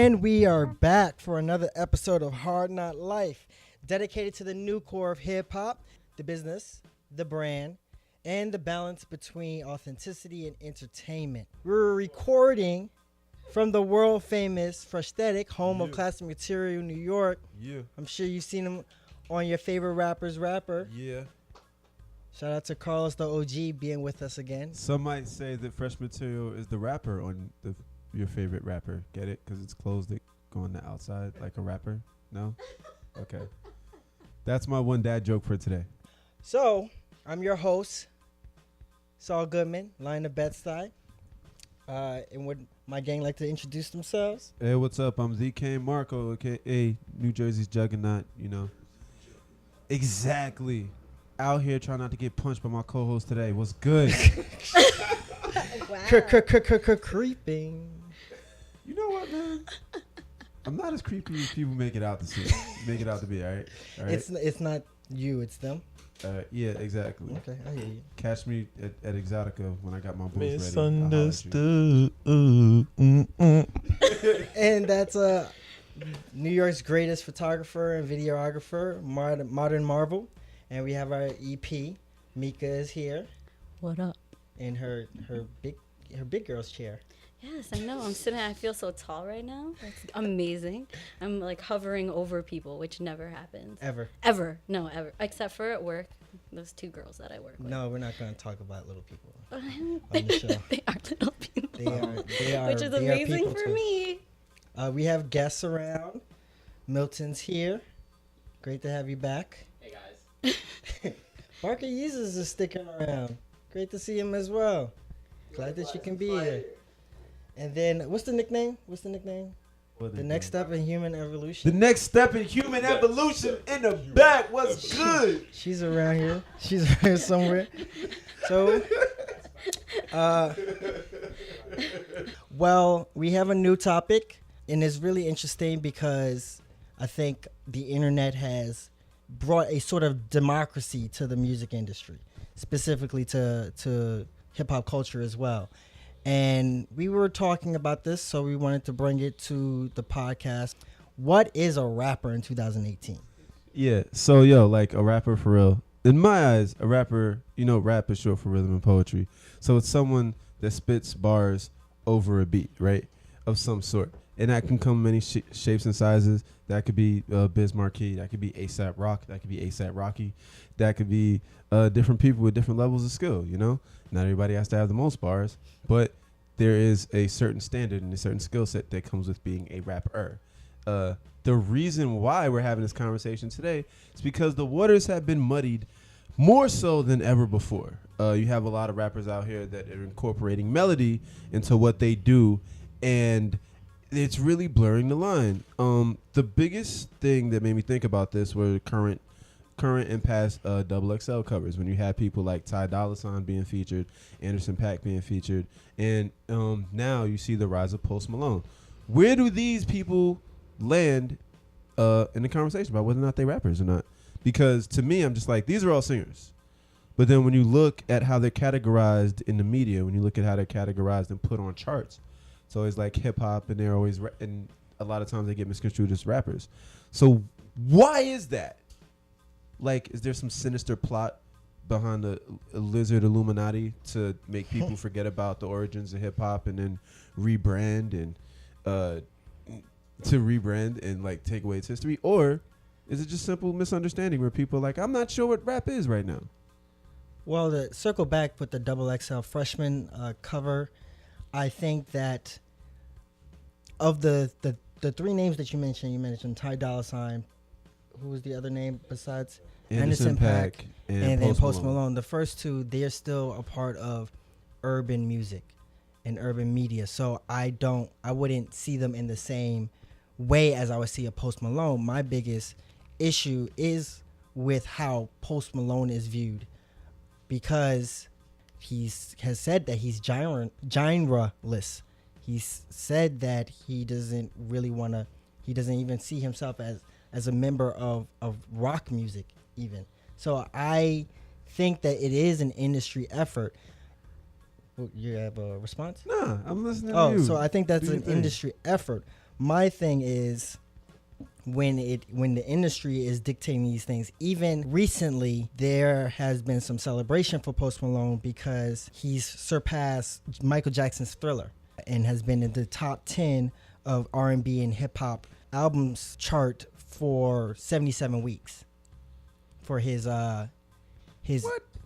And we are back for another episode of Hard Not Life, dedicated to the new core of hip hop, the business, the brand, and the balance between authenticity and entertainment. We're recording from the world famous Freshthetic, home of classic material, New York. Yeah. I'm sure you've seen him on your favorite rapper's rapper. Yeah. Shout out to Carlos the OG being with us again. Some might say that Fresh Material is the rapper on your favorite rapper. Get it? Because it's clothes that go on the outside like a rapper. No? Okay. That's my one dad joke for today. So, I'm your host, Saul Goodman, Lion of Bed-Stuy. And would my gang like to introduce themselves? Hey, what's up? I'm the Cain, Marko, aka New Jersey's Juggernaut, you know. Exactly. Out here trying not to get punched by my co-host today. What's good? Creeping. You know what, man? I'm not as creepy as people make it out to see. Make it out to be, all right? All right? It's not you, it's them. Yeah, exactly. Okay, I hear you. Catch me at Exotica when I got my booth ready. Misunderstood. And that's New York's greatest photographer and videographer, Modern Marvel. And we have our EP. Mika is here What up? in her big girl's chair. Yes, I know. I'm sitting. I feel so tall right now. It's amazing. I'm like hovering over people, which never happens. Ever. No, ever. Except for at work. Those two girls that I work with. No, we're not going to talk about little people on the show. They are little people. They are. Which is they are amazing people for too. me. We have guests around. Milton's here. Great to have you back. Hey guys. Marko Yeezus is sticking around. Great to see him as well. Glad that you can be here. And then, what's the nickname? The next step in human evolution. The next step in human evolution in the back. What's good? She's around here. She's around here somewhere. So, well, we have a new topic, and it's really interesting because I think the internet has brought a sort of democracy to the music industry, specifically to hip-hop culture as well. And we were talking about this, so we wanted to bring it to the podcast. What is a rapper in 2018? Yeah, so like a rapper for real. In my eyes, a rapper, rap is short for rhythm and poetry. So it's someone that spits bars over a beat, right, of some sort. And that can come many shapes and sizes. That could be Biz Markie. That could be ASAP Rock. That could be ASAP Rocky. That could be different people with different levels of skill, Not everybody has to have the most bars, but there is a certain standard and a certain skill set that comes with being a rapper. The reason why we're having this conversation today is because the waters have been muddied more so than ever before. You have a lot of rappers out here that are incorporating melody into what they do, and it's really blurring the line. The biggest thing that made me think about this were current and past double XL covers, when you had people like Ty Dolla $ign being featured, Anderson .Paak being featured, and now you see the rise of Post Malone. Where do these people land in the conversation about whether or not they rappers or not? Because to me, I'm just like, these are all singers. But then when you look at how they're categorized in the media, when you look at how they're categorized and put on charts, it's always like hip hop, and they're always and a lot of times they get misconstrued as rappers. So why is that? Like, is there some sinister plot behind the lizard Illuminati to make people forget about the origins of hip hop and then rebrand and like take away its history? Or is it just simple misunderstanding where people are like, I'm not sure what rap is right now? Well, to circle back with the double XL freshman cover, I think that of the three names that you mentioned Ty Dolla $ign. Who was the other name besides Anderson .Paak and then Post Malone? The first two, they're still a part of urban music and urban media. So I wouldn't see them in the same way as I would see a Post Malone. My biggest issue is with how Post Malone is viewed, because he has said that he's genreless. He's said that he doesn't even see himself as a member of rock music even. So I think that it is an industry effort. You have a response? Nah, I'm listening to you. So I think that's an industry effort. my thing is when the industry is dictating these things. Even recently, there has been some celebration for Post Malone because he's surpassed Michael Jackson's Thriller and has been in the top 10 of R&B and hip hop albums chart for 77 weeks for his What?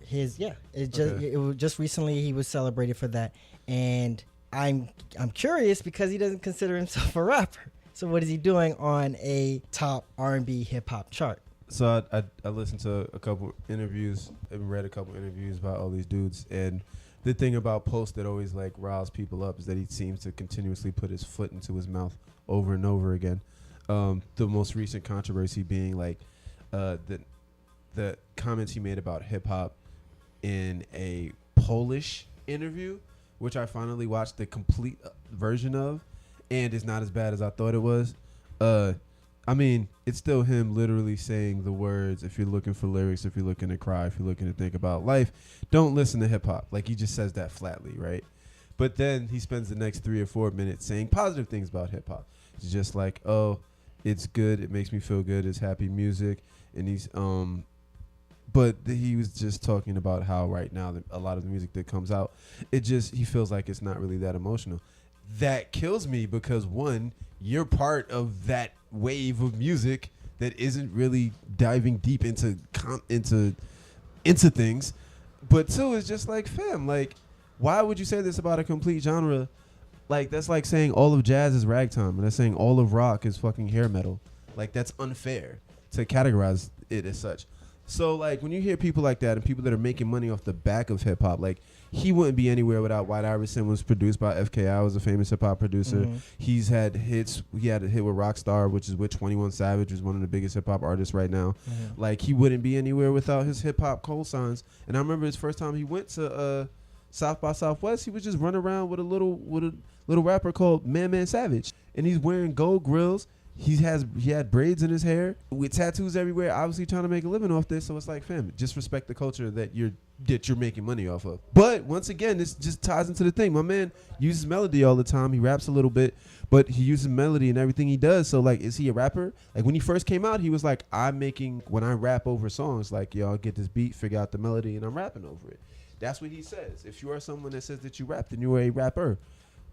his yeah. It was just recently he was celebrated for that, and I'm curious because he doesn't consider himself a rapper. So what is he doing on a top R&B hip hop chart? So I listened to a couple interviews and read a couple interviews about all these dudes, and the thing about Post that always like riles people up is that he seems to continuously put his foot into his mouth over and over again. The most recent controversy being like the comments he made about hip hop in a Polish interview, which I finally watched the complete version of, and it's not as bad as I thought it was. I mean, it's still him literally saying the words, if you're looking for lyrics, if you're looking to cry, if you're looking to think about life, don't listen to hip hop. Like, he just says that flatly, right? But then he spends the next 3 or 4 minutes saying positive things about hip hop. It's just like, oh, it's good, it makes me feel good, it's happy music, and he's but he was just talking about how right now a lot of the music that comes out, he feels like it's not really that emotional. That kills me because, one, you're part of that wave of music that isn't really diving deep into things. But two, it's just like, fam, like, why would you say this about a complete genre? Like, that's like saying all of jazz is ragtime, and that's saying all of rock is fucking hair metal. Like, that's unfair to categorize it as such. So, like, when you hear people like that and people that are making money off the back of hip hop, like, he wouldn't be anywhere without White Iverson. Was produced by FKI, was a famous hip hop producer. Mm-hmm. He's had hits. He had a hit with Rockstar, which is with 21 Savage, who's one of the biggest hip hop artists right now. Mm-hmm. Like, he wouldn't be anywhere without his hip hop cosigns. And I remember his first time he went to South by Southwest, he was just running around with a little rapper called Man Savage, and he's wearing gold grills. He had braids in his hair with tattoos everywhere, obviously trying to make a living off this. So it's like, fam, just respect the culture that you're making money off of. But once again, this just ties into the thing. My man uses melody all the time. He raps a little bit, but he uses melody in everything he does. So, like, is he a rapper? Like, when he first came out, he was like, when I rap over songs, like, yo, I'll get this beat, figure out the melody, and I'm rapping over it. That's what he says. If you are someone that says that you rap, then you are a rapper.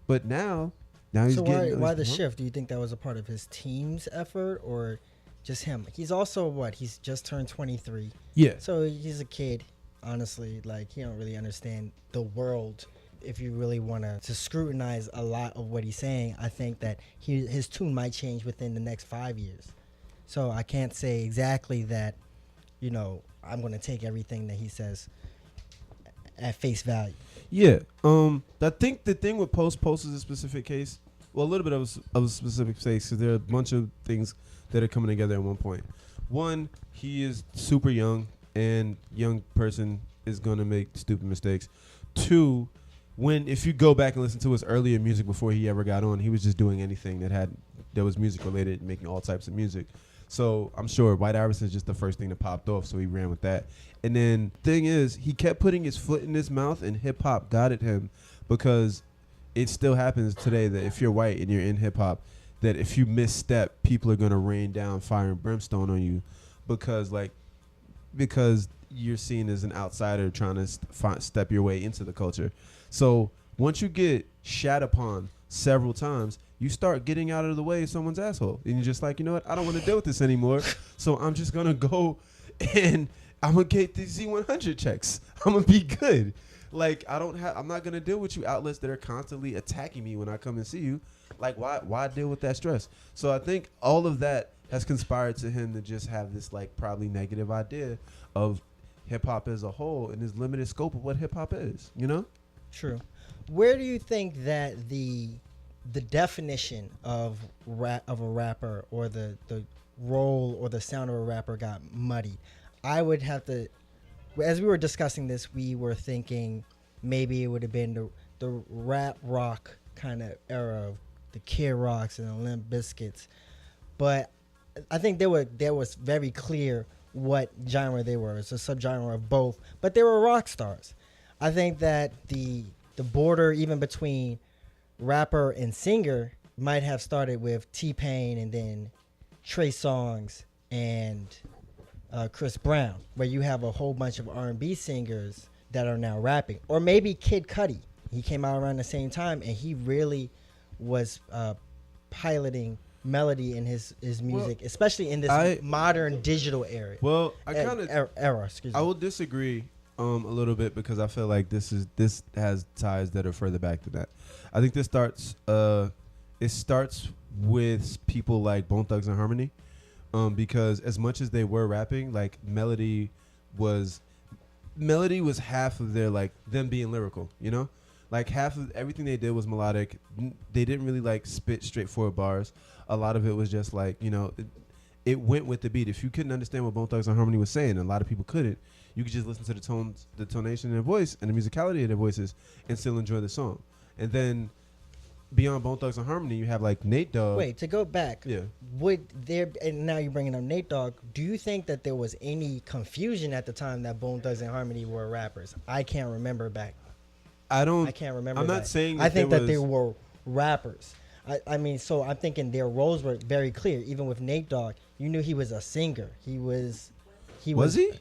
But now he's So getting... why the shift? Do you think that was a part of his team's effort or just him? He's also he's just turned 23. Yeah. So he's a kid, honestly. Like, he don't really understand the world. If you really want to scrutinize a lot of what he's saying, I think that his tune might change within the next 5 years. So I can't say exactly that, I'm going to take everything that he says at face value. Yeah. I think the thing with Post is a specific case. Well, a little bit of a specific case because there are a bunch of things that are coming together at one point. One, he is super young, and young person is going to make stupid mistakes. Two, if you go back and listen to his earlier music before he ever got on, he was just doing anything that was music related, making all types of music. So I'm sure White Iverson is just the first thing that popped off, so he ran with that. And then thing is, he kept putting his foot in his mouth, and hip hop got at him because it still happens today that if you're white and you're in hip hop, that if you misstep, people are gonna rain down fire and brimstone on you because you're seen as an outsider trying to step your way into the culture. So once you get shat upon several times, you start getting out of the way of someone's asshole. And you're just like, you know what? I don't want to deal with this anymore. So I'm just going to go and I'm going to get these Z100 checks. I'm going to be good. Like, I'm not going to deal with you outlets that are constantly attacking me when I come and see you. Like, why deal with that stress? So I think all of that has conspired to him to just have this, like, probably negative idea of hip-hop as a whole and his limited scope of what hip-hop is, True. Where do you think that the definition of a rapper or the role or the sound of a rapper got muddy? I would have to, as we were discussing this, we were thinking maybe it would have been the rap rock kind of era of the Kid Rocks and the Limp Bizkits, but I think there was very clear what genre they were. It's a subgenre of both, but they were rock stars. I think that the border even between rapper and singer might have started with T-Pain and then Trey Songz and Chris Brown, where you have a whole bunch of R&B singers that are now rapping, or maybe Kid Cudi. He came out around the same time, and he really was piloting melody in his music, especially in this modern digital era. Well, I kind of era. Excuse me. I will disagree a little bit because I feel like this has ties that are further back than that. I think this starts with people like Bone Thugs and Harmony, because as much as they were rapping, like melody was half of their, like, them being lyrical, you know? Like half of everything they did was melodic. They didn't really like spit straightforward bars. A lot of it was just like, you know, it went with the beat. If you couldn't understand what Bone Thugs and Harmony was saying, and a lot of people couldn't, you could just listen to the tones, the tonation in their voice and the musicality of their voices and still enjoy the song. And then beyond Bone Thugs and Harmony, you have like Nate Dogg. Wait, to go back, would there, and now you're bringing up Nate Dogg, do you think that there was any confusion at the time that Bone Thugs and Harmony were rappers? I can't remember back. I can't remember. I'm that. not saying. I think that they were rappers. I mean, so I'm thinking their roles were very clear. Even with Nate Dogg, you knew he was a singer. Was he?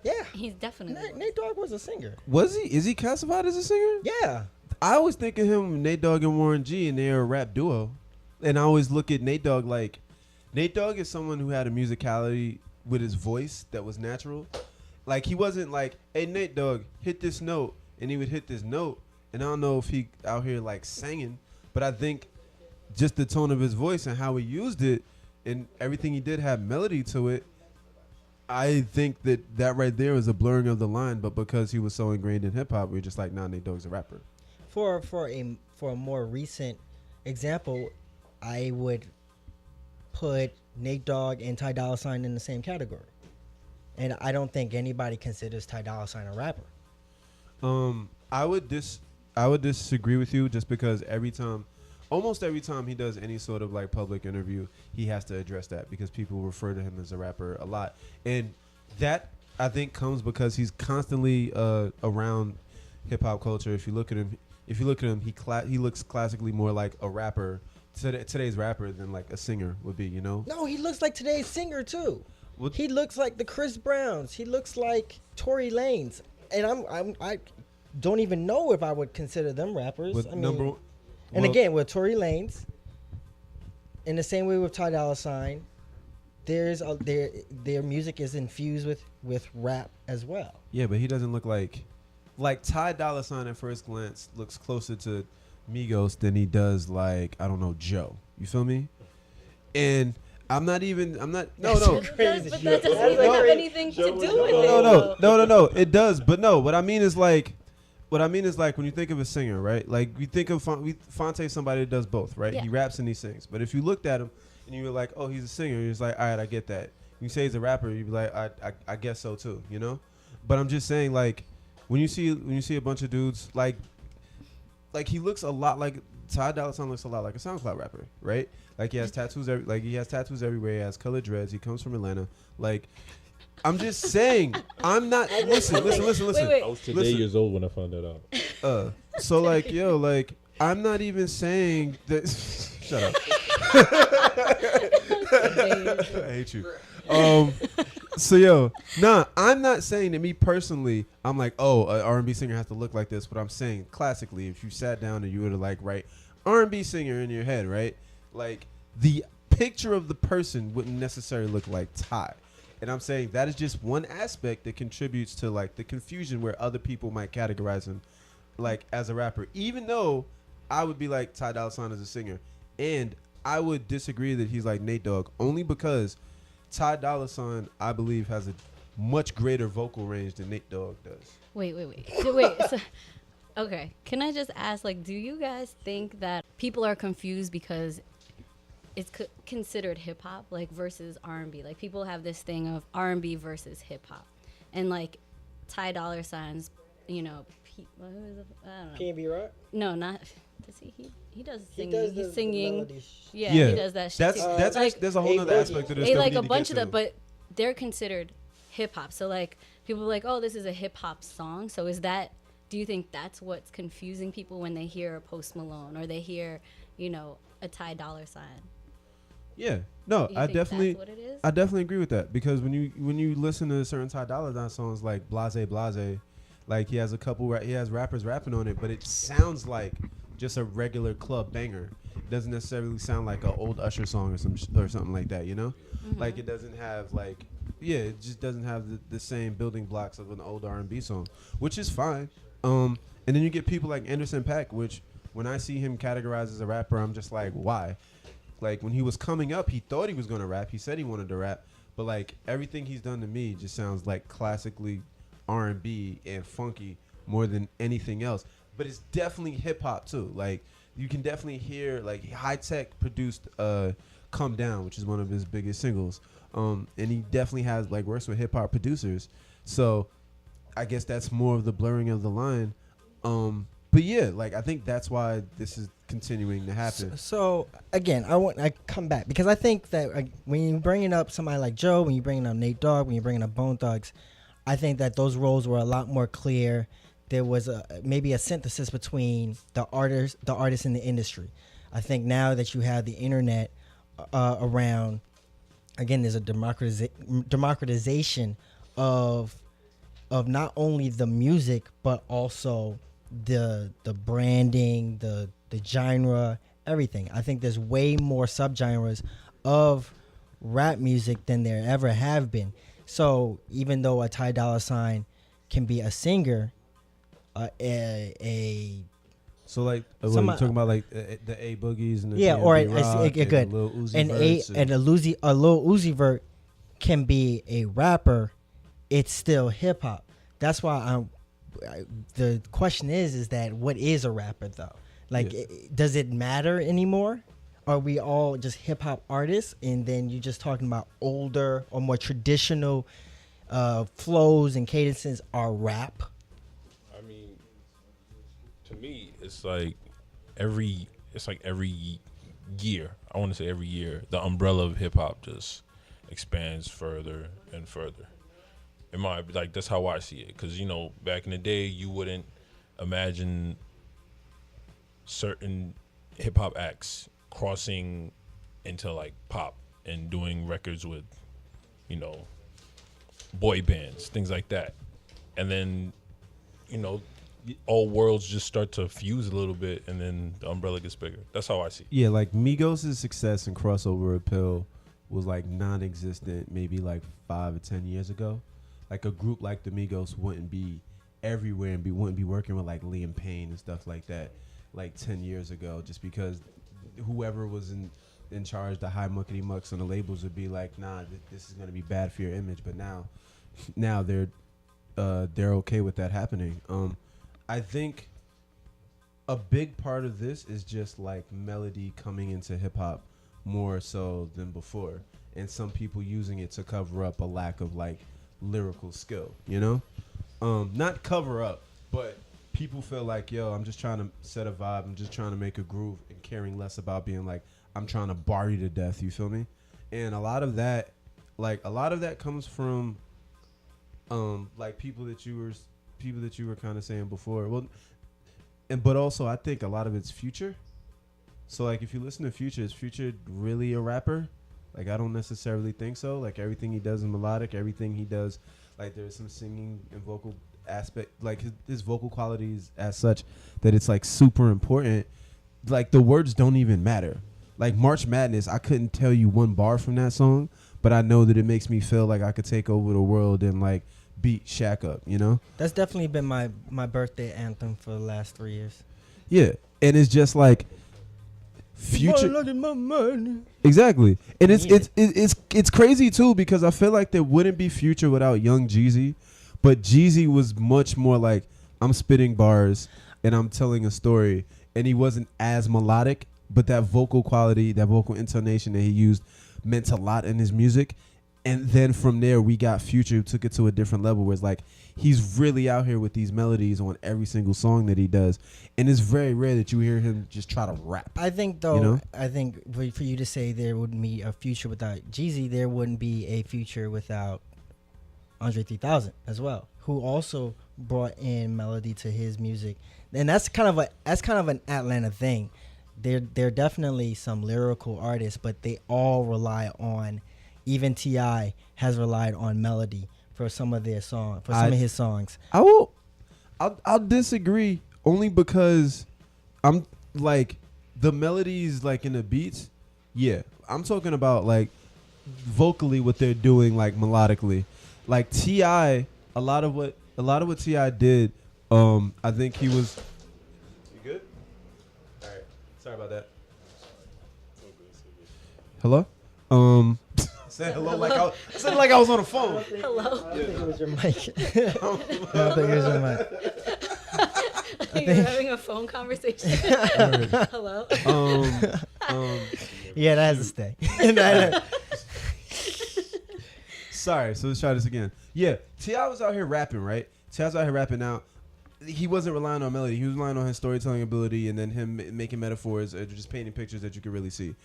Yeah. He's definitely. Nate Dogg was a singer. Was he? Is he classified as a singer? Yeah. I always think of him, Nate Dogg and Warren G, and they're a rap duo. And I always look at Nate Dogg like, Nate Dogg is someone who had a musicality with his voice that was natural. Like, he wasn't like, hey, Nate Dogg, hit this note. And he would hit this note. And I don't know if he out here like singing, but I think just the tone of his voice and how he used it and everything he did had melody to it. I think that right there is a blurring of the line, but because he was so ingrained in hip hop, we're just like, nah, Nate Dogg's a rapper. For a more recent example, I would put Nate Dogg and Ty Dolla $ign in the same category, and I don't think anybody considers Ty Dolla $ign a rapper. I would disagree with you just because almost every time he does any sort of like public interview, he has to address that because people refer to him as a rapper a lot, and that I think comes because he's constantly around hip hop culture. If you look at him, he looks classically more like a rapper, today's rapper, than like a singer would be. You know? No, he looks like today's singer too. What? He looks like the Chris Browns. He looks like Tory Lanez. And I don't even know if I would consider them rappers. Again, with Tory Lanez, in the same way with Ty Dolla $ign, their music is infused with rap as well. Yeah, but he doesn't look like Ty Dolla $ign at first glance looks closer to Migos than he does like, I don't know, Joe. You feel me? And no. But that doesn't even have anything to do with it. No. It does. But no, what I mean is like when you think of a singer, right? Like you think of Fonte, somebody that does both, right? Yeah. He raps and he sings. But if you looked at him and you were like, oh, he's a singer, you're just like, all right, I get that. You say he's a rapper, you'd be like, I guess so too, you know? But I'm just saying, like, when you see a bunch of dudes like he looks a lot like Ty Dolla $ign looks a lot like a SoundCloud rapper, right? Like he has tattoos everywhere. He has colored dreads. He comes from Atlanta. Like, I'm just saying. I'm not. Listen. Wait. I was today years old when I found that out. So like, yo, like, I'm not even saying that. Shut up. I hate you. So yo, nah, I'm not saying that me personally, I'm like, oh, an R&B singer has to look like this. But I'm saying classically, if you sat down and you were to like write R&B singer in your head, right? Like the picture of the person wouldn't necessarily look like Ty. And I'm saying that is just one aspect that contributes to like the confusion where other people might categorize him like as a rapper, even though I would be like Ty Dolla $ign as a singer. And I would disagree that he's like Nate Dogg only because Ty Dolla $ign, I believe, has a much greater vocal range than Nate Dogg does. Wait. So, okay, can I just ask, like, do you guys think that people are confused because it's considered hip hop, like, versus R&B? Like, people have this thing of R&B versus hip hop, and like Ty Dolla $ign's, you know, I don't know. P&B Rock? No, not. Does he? He does singing. He does He's the singing. melody Yeah, he does that shit. That's too. like, there's a whole other aspect of this. Like a bunch of them, but they're considered hip hop. So like people are like, oh, this is a hip hop song. So is that? Do you think that's what's confusing people when they hear Post Malone or they hear, you know, a Ty Dolla $ign. Yeah, no, You I think definitely, that's what it is? I definitely agree with that, because when you listen to certain Ty Dolla $ign songs like Blase Blase, like he has a couple, he has rappers rapping on it, but it sounds like just a regular club banger. It doesn't necessarily sound like an old Usher song or something like that, you know? Mm-hmm. Like it doesn't have like, yeah, it just doesn't have the same building blocks of an old R&B song, which is fine. And then you get people like Anderson .Paak, which when I see him categorized as a rapper, I'm just like, why? Like when he was coming up, he thought he was gonna rap. He said he wanted to rap, but like everything he's done to me just sounds like classically R&B and funky more than anything else. But it's definitely hip hop too. Like you can definitely hear like High Tech produced "Come Down," which is one of his biggest singles. And he definitely has like works with hip hop producers. So I guess that's more of the blurring of the line. But yeah, like I think that's why this is continuing to happen. So again, I come back because I think that when you're bringing up somebody like Joe, when you're bringing up Nate Dogg, when you're bringing up Bone Thugs, I think that those roles were a lot more clear. There was maybe a synthesis between the artists in the industry. I think now that you have the internet around, again, there's a democratization of not only the music but also the branding, the genre, everything. I think there's way more subgenres of rap music than there ever have been. So even though a Ty Dolla $ign can be a singer, So like what are you talking about, like the A Boogies and the yeah, or Rock good, and Lil Uzi and Verts a Lil Uzi Vert can be a rapper. It's still hip hop. That's why the question is that what is a rapper though? Like, does it matter anymore? Are we all just hip hop artists, and then you're just talking about older or more traditional flows and cadences are rap? I mean, to me, it's like every year. I want to say every year, the umbrella of hip hop just expands further and further. That's how I see it. Because, back in the day, you wouldn't imagine certain hip hop acts crossing into like pop and doing records with, boy bands, things like that. And then, all worlds just start to fuse a little bit, and then the umbrella gets bigger. That's how I see it. Yeah, like Migos' success and crossover appeal was like non-existent maybe like 5 or 10 years ago. Like a group like the Migos wouldn't be everywhere and wouldn't be working with like Liam Payne and stuff like that like 10 years ago, just because whoever was in charge, the high muckety mucks on the labels would be like, nah, this is going to be bad for your image. But now they're okay with that happening. I think a big part of this is just like melody coming into hip hop more so than before, and some people using it to cover up a lack of like lyrical skill, not cover up, but people feel like, yo, I'm just trying to set a vibe, I'm just trying to make a groove, and caring less about being like, I'm trying to bar you to death, you feel me? And a lot of that comes from like people that you were kind of saying before. Well, but also I think a lot of it's Future. So like if you listen to Future, is Future really a rapper? Like I don't necessarily think so. Like everything he does is melodic. Everything he does, like there's some singing and vocal aspect. Like his vocal qualities as such that it's like super important. Like the words don't even matter. Like March Madness, I couldn't tell you one bar from that song, but I know that it makes me feel like I could take over the world and like beat Shaq up. That's definitely been my birthday anthem for the last 3 years. Yeah, and it's just like Future. Look at my money. Exactly, and it's crazy too, because I feel like there wouldn't be Future without Young Jeezy, but Jeezy was much more like, I'm spitting bars and I'm telling a story, and he wasn't as melodic, but that vocal quality, that vocal intonation that he used meant a lot in his music. And then from there, we got Future, who took it to a different level, where it's like he's really out here with these melodies on every single song that he does. And it's very rare that you hear him just try to rap. I think, though, I think for you to say there wouldn't be a Future without Jeezy, there wouldn't be a Future without Andre 3000 as well, who also brought in melody to his music. And that's kind of an Atlanta thing. they're definitely some lyrical artists, but they all rely on, even T.I. has relied on melody for some of their some of his songs. I'll disagree only because I'm like the melodies like in the beats. Yeah, I'm talking about like vocally what they're doing like melodically. Like T.I., a lot of what T.I. did, I think he was. You good? All right. Sorry about that. Hello? Said hello like I said like I was on the phone. Hello. I think it was your mic. I think it was your mic. You're having a phone conversation. Hello. Yeah, that has to stay. Sorry, so let's try this again. Yeah, T.I. was out here rapping, right? T.I. was out here rapping now. He wasn't relying on melody. He was relying on his storytelling ability and then him making metaphors or just painting pictures that you could really see.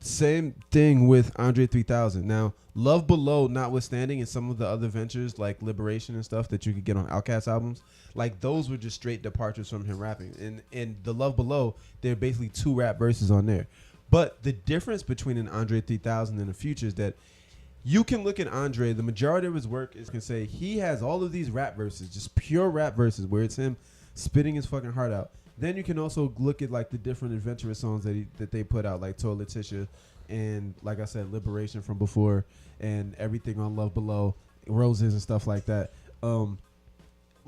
Same thing with Andre 3000. Now, Love Below notwithstanding and some of the other ventures like Liberation and stuff that you could get on Outkast albums, like those were just straight departures from him rapping. And the Love Below, there are basically 2 rap verses on there. But the difference between an Andre 3000 and a Future is that you can look at Andre, the majority of his work is can say he has all of these rap verses, just pure rap verses where it's him spitting his fucking heart out. Then you can also look at like the different adventurous songs that they put out, like Toa Letitia and like I said, Liberation from before and everything on Love Below, Roses and stuff like that. What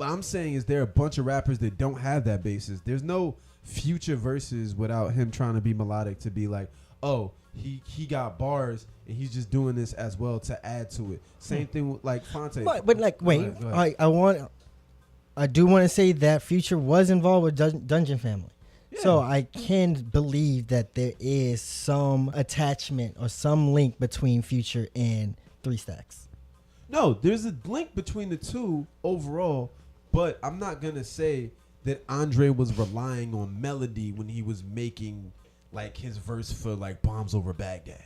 I'm saying is there are a bunch of rappers that don't have that basis. There's no Future verses without him trying to be melodic to be like, oh, he got bars and he's just doing this as well to add to it. Same thing with like Fonte. But like, wait, Go ahead. I do want to say that Future was involved with Dungeon Family. Yeah. So I can believe that there is some attachment or some link between Future and 3 Stacks. No, there's a link between the two overall, but I'm not going to say that Andre was relying on melody when he was making like his verse for like Bombs Over Baghdad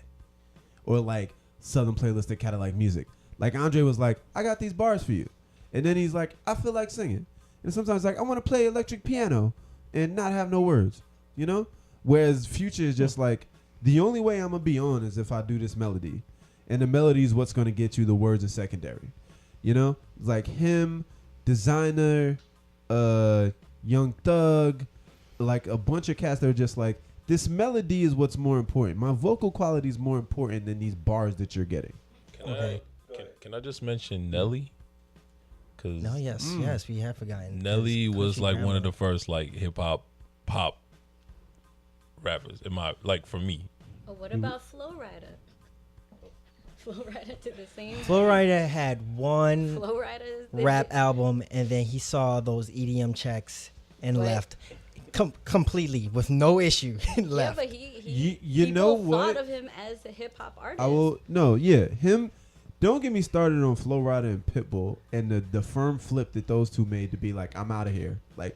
or like Southern Playlist of Cadillac Music. Like Andre was like, I got these bars for you. And then he's like, I feel like singing. And sometimes like, I want to play electric piano and not have no words, you know? Whereas Future is just like, the only way I'm going to be on is if I do this melody. And the melody is what's going to get you, the words are secondary. You know? Like him, Designer, Young Thug, like a bunch of cats that are just like, this melody is what's more important. My vocal quality is more important than these bars that you're getting. Can I just mention Nelly? Cause No, yes, we have forgotten. Nelly was like one of the grandma. first like hip hop pop rappers in my like for me. Oh, what about Flow Rider? Flow Rider did the same. Flow Rider had one Flow Rider rap album, and then he saw those EDM checks and But- left completely with no issue. And Yeah, left. but You people know what? thought of him as a hip hop artist. I will him. Don't get me started on Flo Rida and Pitbull and the firm flip that those two made to be like, I'm out of here. Like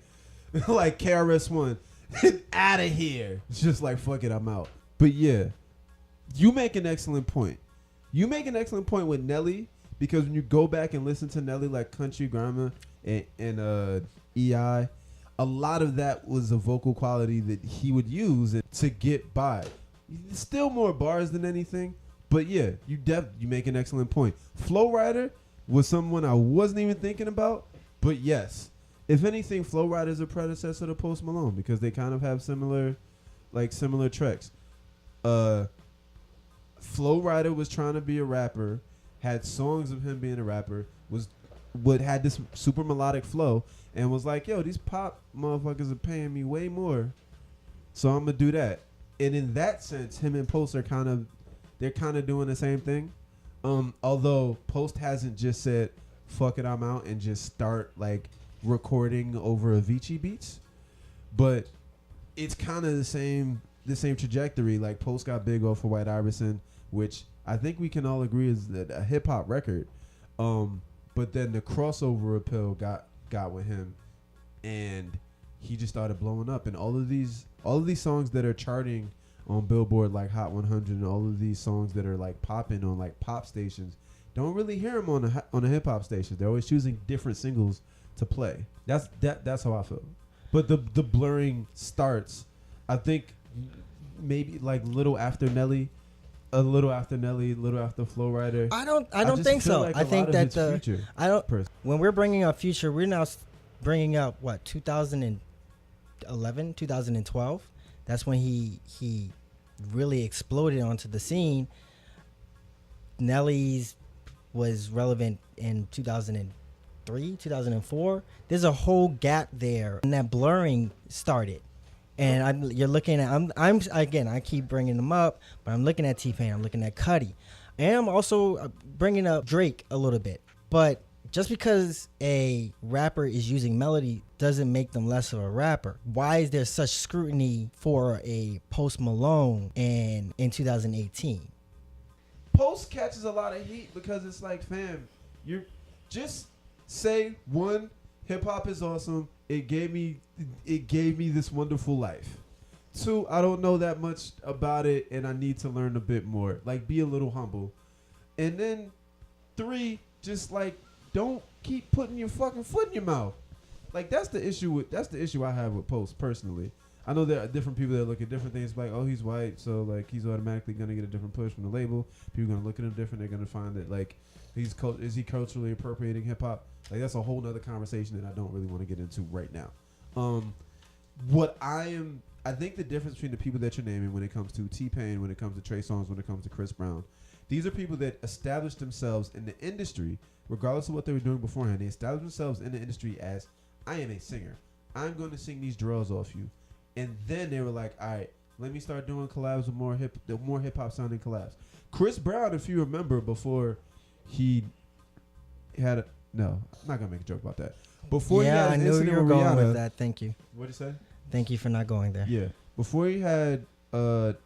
like KRS-One, out of here. It's just like, fuck it, I'm out. But yeah, you make an excellent point. You make an excellent point with Nelly, because when you go back and listen to Nelly like Country Grammar and EI, a lot of that was a vocal quality that he would use to get by. Still more bars than anything, but yeah, you make an excellent point. Flow Rider was someone I wasn't even thinking about, but yes, if anything, Flow Rider is a predecessor to Post Malone because they kind of have similar tracks. Flow Rider was trying to be a rapper, had songs of him being a rapper, had this super melodic flow, and was like, yo, these pop motherfuckers are paying me way more, so I'm gonna do that. And in that sense, him and Post are kind of doing the same thing. Although Post hasn't just said, fuck it, I'm out, and just start like recording over Avicii beats, but it's kind of the same trajectory. Like Post got big off of White Iverson, which I think we can all agree is a hip hop record. But then the crossover appeal got with him, and he just started blowing up. And all of these songs that are charting on Billboard like Hot 100, and all of these songs that are like popping on like pop stations, don't really hear them on a hip hop station. They're always choosing different singles to play. That's how I feel. But the blurring starts, I think maybe like little after Nelly, a little after Nelly, little after Flow Rider. I don't just think feel so. like I a think lot of that it's Future. I don't. When we're bringing up Future, we're now bringing up what 2011, 2012. That's when he really exploded onto the scene. Nelly's was relevant in 2003, 2004. There's a whole gap there, and that blurring started. And you're looking at I'm again, I keep bringing them up, but I'm looking at T-Pain, I'm looking at Cudi, and I'm also bringing up Drake a little bit. But just because a rapper is using melody doesn't make them less of a rapper. Why is there such scrutiny for a Post Malone in 2018? Post catches a lot of heat because it's like, fam, you're just say one, hip hop is awesome. It gave me this wonderful life. Two, I don't know that much about it and I need to learn a bit more. Like, be a little humble. And then three, just like, don't keep putting your fucking foot in your mouth. Like, that's the issue I have with Post personally. I know there are different people that look at different things like, oh, he's white, so like he's automatically gonna get a different push from the label. People are gonna look at him different. They're gonna find that like is he culturally appropriating hip hop? Like, that's a whole nother conversation that I don't really want to get into right now. I think the difference between the people that you're naming when it comes to T-Pain, when it comes to Trey Songz, when it comes to Chris Brown, these are people that established themselves in the industry, regardless of what they were doing beforehand. They established themselves in the industry as, I am a singer. I'm going to sing these draws off you. And then they were like, all right, let me start doing collabs with more hip hop sounding collabs. Chris Brown, if you remember, before he had no, I'm not gonna make a joke about that. Before he had I knew you were going with that. Thank you. What'd you say? Thank you for not going there. Yeah. Before he had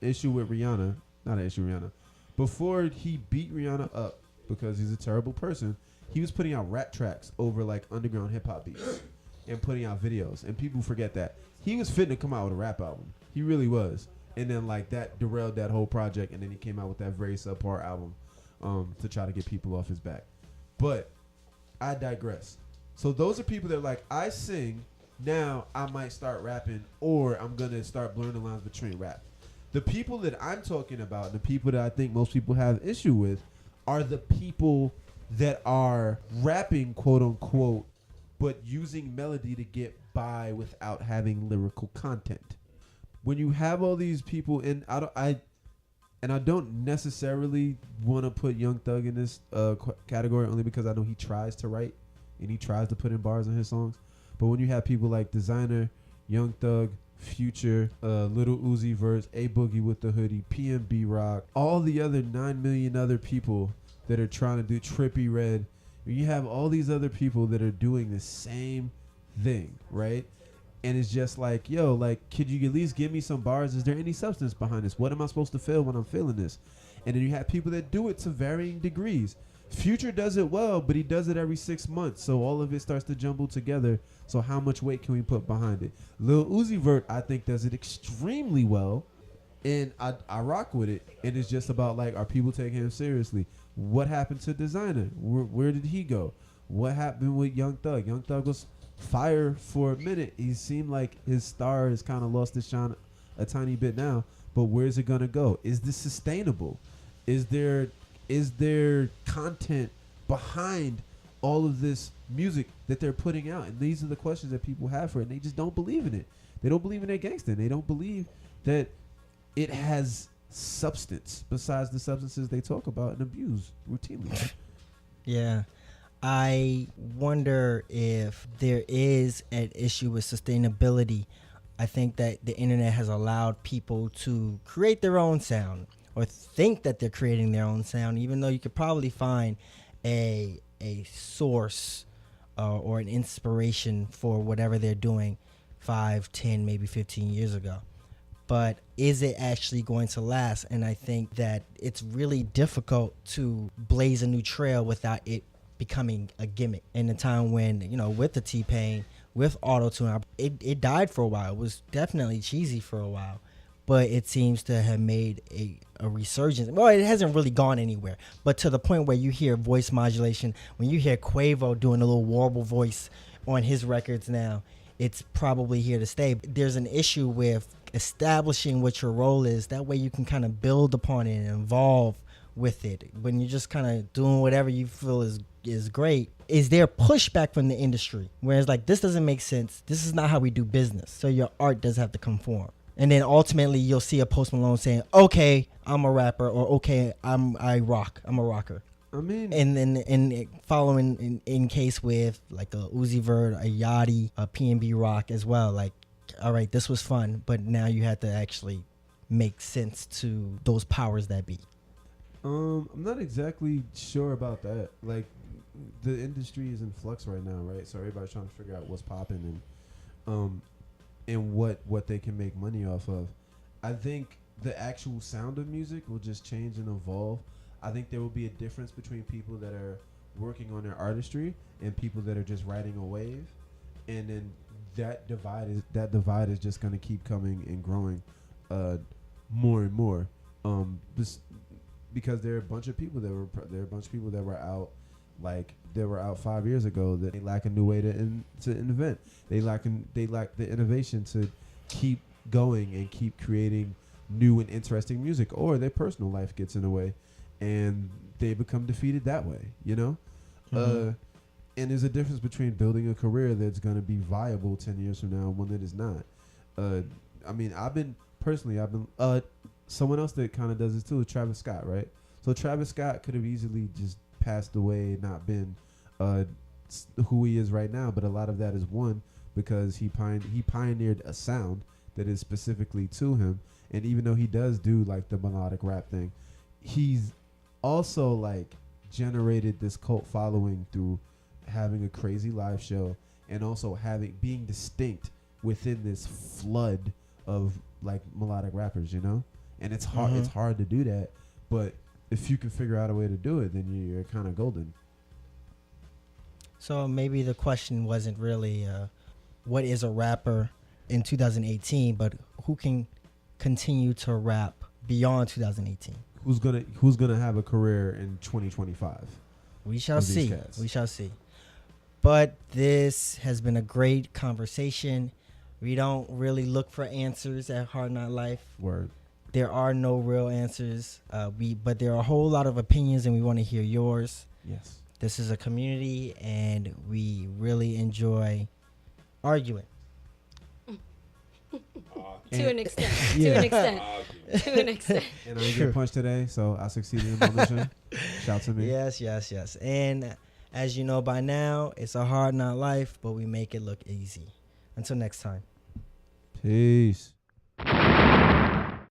issue with Rihanna, not an issue with Rihanna, before he beat Rihanna up because he's a terrible person, he was putting out rap tracks over like underground hip hop beats and putting out videos. And people forget that. He was fitting to come out with a rap album. He really was. And then like that derailed that whole project, and then he came out with that very subpar album to try to get people off his back. But I digress. So those are people that are like, I sing, now I might start rapping, or I'm going to start blurring the lines between rap. The people that I'm talking about, the people that I think most people have issue with, are the people that are rapping, quote unquote, but using melody to get by without having lyrical content. When you have all these people, and I don't necessarily want to put Young Thug in this category, only because I know he tries to write and he tries to put in bars in his songs. But when you have people like Designer, Young Thug, Future, Little Uzi Vert, A Boogie with the Hoodie, PNB Rock, all the other 9 million other people that are trying to do Trippie Redd, you have all these other people that are doing the same thing, right? And it's just like, yo, like, could you at least give me some bars? Is there any substance behind this? What am I supposed to feel when I'm feeling this? And then you have people that do it to varying degrees. Future does it well, but he does it every 6 months, so all of it starts to jumble together. So how much weight can we put behind it? Lil Uzi Vert, I think, does it extremely well, and I rock with it. And it's just about, like, are people taking him seriously? What happened to Designer? Where did he go? What happened with Young Thug? Young Thug was fire for a minute. He seemed like his star has kind of lost his shine a tiny bit now, but where's it gonna go? Is this sustainable? Is there content behind all of this music that they're putting out? And these are the questions that people have for it, and they just don't believe in it. They don't believe in their gangster. They don't believe that it has substance besides the substances they talk about and abuse routinely. Yeah. I wonder if there is an issue with sustainability. I think that the internet has allowed people to create their own sound, or think that they're creating their own sound, even though you could probably find a source or an inspiration for whatever they're doing 5, 10, maybe 15 years ago. But is it actually going to last? And I think that it's really difficult to blaze a new trail without it becoming a gimmick. In a time when, you know, with the T-Pain, with auto-tune, it died for a while. It was definitely cheesy for a while, but it seems to have made a resurgence. Well, it hasn't really gone anywhere, but to the point where you hear voice modulation, when you hear Quavo doing a little warble voice on his records now, it's probably here to stay. There's an issue with establishing what your role is. That way you can kind of build upon it and evolve with it. When you're just kind of doing whatever you feel is great, is there pushback from the industry? Whereas like, this doesn't make sense. This is not how we do business. So your art does have to conform. And then ultimately you'll see a Post Malone saying, okay, I'm a rapper, or okay, I rock. I'm a rocker. I mean, And then following in case with like a Uzi Vert, a Yachty, a P&B Rock as well. Like, all right, this was fun, but now you have to actually make sense to those powers that be. I'm not exactly sure about that. Like, the industry is in flux right now, right? So everybody's trying to figure out what's popping and what they can make money off of. I think the actual sound of music will just change and evolve. I think there will be a difference between people that are working on their artistry and people that are just riding a wave, and then that divide is just going to keep coming and growing more and more. Because there are a bunch of people that were out, like they were out 5 years ago, that they lack a new way to invent. They lack the innovation to keep going and keep creating new and interesting music, or their personal life gets in the way and they become defeated that way, you know? Mm-hmm. And there's a difference between building a career that's going to be viable 10 years from now and one that is not. I mean, I've been someone else that kind of does this too is Travis Scott, right? So Travis Scott could have easily just passed away, not been who he is right now, but a lot of that is one because he pioneered a sound that is specifically to him. And even though he does do like the melodic rap thing, he's also like generated this cult following through having a crazy live show and also being distinct within this flood of like melodic rappers, you know? And it's hard. Mm-hmm. It's hard to do that, but if you can figure out a way to do it, then you're kind of golden. So maybe the question wasn't really what is a rapper in 2018, but who can continue to rap beyond 2018? Who's gonna have a career in 2025? We shall see. We shall see. But this has been a great conversation. We don't really look for answers at Hard Not Life. Word. There are no real answers. But there are a whole lot of opinions, and we want to hear yours. Yes. This is a community, and we really enjoy arguing. To an extent. To an extent. To an extent. And I didn't get punched today, so I succeeded in my mission. Shout to me. Yes. And as you know by now, it's a hard not life, but we make it look easy. Until next time. Peace.